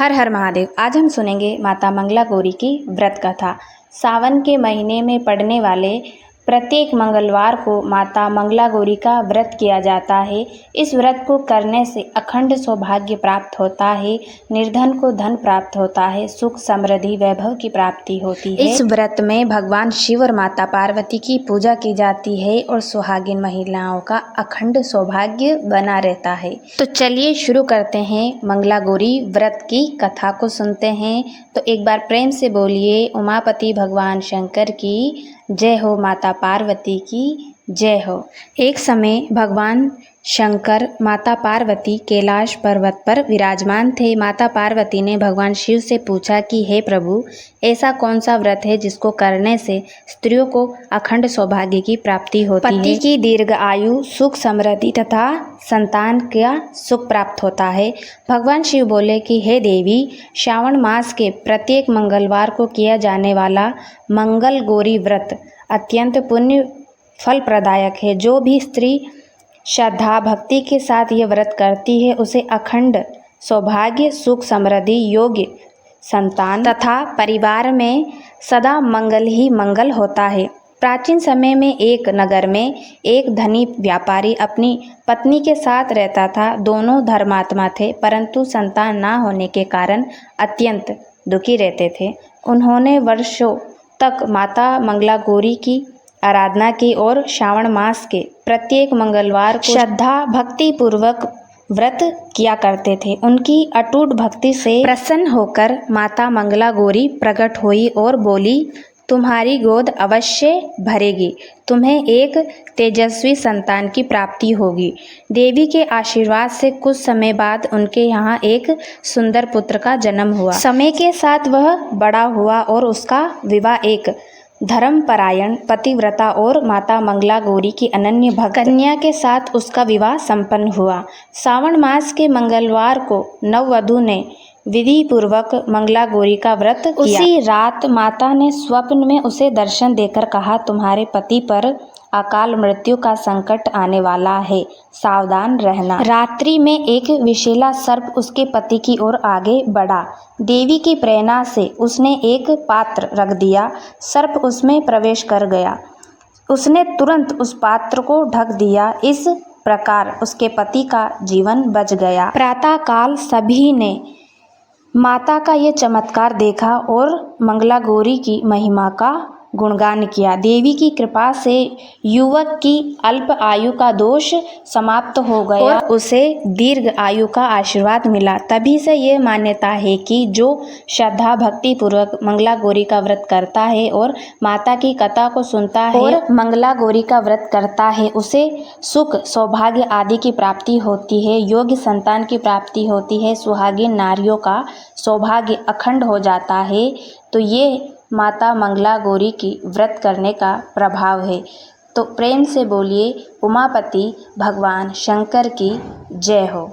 हर हर महादेव। आज हम सुनेंगे माता मंगला गौरी की व्रत कथा। सावन के महीने में पड़ने वाले प्रत्येक मंगलवार को माता मंगला गौरी का व्रत किया जाता है। इस व्रत को करने से अखंड सौभाग्य प्राप्त होता है, निर्धन को धन प्राप्त होता है, सुख समृद्धि वैभव की प्राप्ति होती है। इस व्रत में भगवान शिव और माता पार्वती की पूजा की जाती है और सुहागिन महिलाओं का अखंड सौभाग्य बना रहता है। तो चलिए शुरू करते हैं, मंगला गौरी व्रत की कथा को सुनते हैं। तो एक बार प्रेम से बोलिए, उमापति भगवान शंकर की जय हो, माता पार्वती की जय हो। एक समय भगवान शंकर माता पार्वती कैलाश पर्वत पर विराजमान थे। माता पार्वती ने भगवान शिव से पूछा कि हे प्रभु, ऐसा कौन सा व्रत है जिसको करने से स्त्रियों को अखंड सौभाग्य की प्राप्ति होती है, पति की दीर्घ आयु, सुख समृद्धि तथा संतान का सुख प्राप्त होता है। भगवान शिव बोले कि हे देवी, श्रावण मास के प्रत्येक मंगलवार को किया जाने वाला मंगल गौरी व्रत अत्यंत पुण्य फल प्रदायक है। जो भी स्त्री श्रद्धा भक्ति के साथ ये व्रत करती है उसे अखंड सौभाग्य, सुख समृद्धि, योग्य संतान तथा परिवार में सदा मंगल ही मंगल होता है। प्राचीन समय में एक नगर में एक धनी व्यापारी अपनी पत्नी के साथ रहता था। दोनों धर्मात्मा थे, परंतु संतान ना होने के कारण अत्यंत दुखी रहते थे। उन्होंने वर्षों तक माता मंगला गौरी की आराधना की और श्रावण मास के प्रत्येक मंगलवार को श्रद्धा भक्ति पूर्वक व्रत किया करते थे। उनकी अटूट भक्ति से प्रसन्न होकर माता मंगला गौरी प्रकट हुई और बोली, तुम्हारी गोद अवश्य भरेगी, तुम्हें एक तेजस्वी संतान की प्राप्ति होगी। देवी के आशीर्वाद से कुछ समय बाद उनके यहाँ एक सुंदर पुत्र का जन्म हुआ। समय के साथ वह बड़ा हुआ और उसका विवाह एक धर्मपरायण पतिव्रता और माता मंगला गौरी की अनन्य भक्त कन्या के साथ उसका विवाह संपन्न हुआ। श्रावण मास के मंगलवार को नववधू ने विधि पूर्वक मंगला गौरी का व्रत किया। उसी रात माता ने स्वप्न में उसे दर्शन देकर कहा, तुम्हारे पति पर अकाल मृत्यु का संकट आने वाला है, सावधान रहना। रात्रि में एक विषैला सर्प उसके पति की ओर आगे बढ़ा। देवी की प्रेरणा से उसने एक पात्र रख दिया। सर्प उसमें प्रवेश कर गया। उसने तुरंत उस पात्र को ढक दिया। इस प्रकार उसके पति का जीवन बच गया। प्रातः काल सभी ने माता का ये चमत्कार देखा और मंगला गौरी की महिमा का गुणगान किया। देवी की कृपा से युवक की अल्प आयु का दोष समाप्त हो गया और उसे दीर्घ आयु का आशीर्वाद मिला। तभी से ये मान्यता है कि जो श्रद्धा भक्ति पूर्वक मंगला गौरी का व्रत करता है और माता की कथा को सुनता है और मंगला गौरी का व्रत करता है, उसे सुख सौभाग्य आदि की प्राप्ति होती है, योग्य संतान की प्राप्ति होती है, सुहागिन नारियों का सौभाग्य अखंड हो जाता है। तो ये माता मंगला गौरी की व्रत करने का प्रभाव है। तो प्रेम से बोलिए, उमापति भगवान शंकर की जय हो।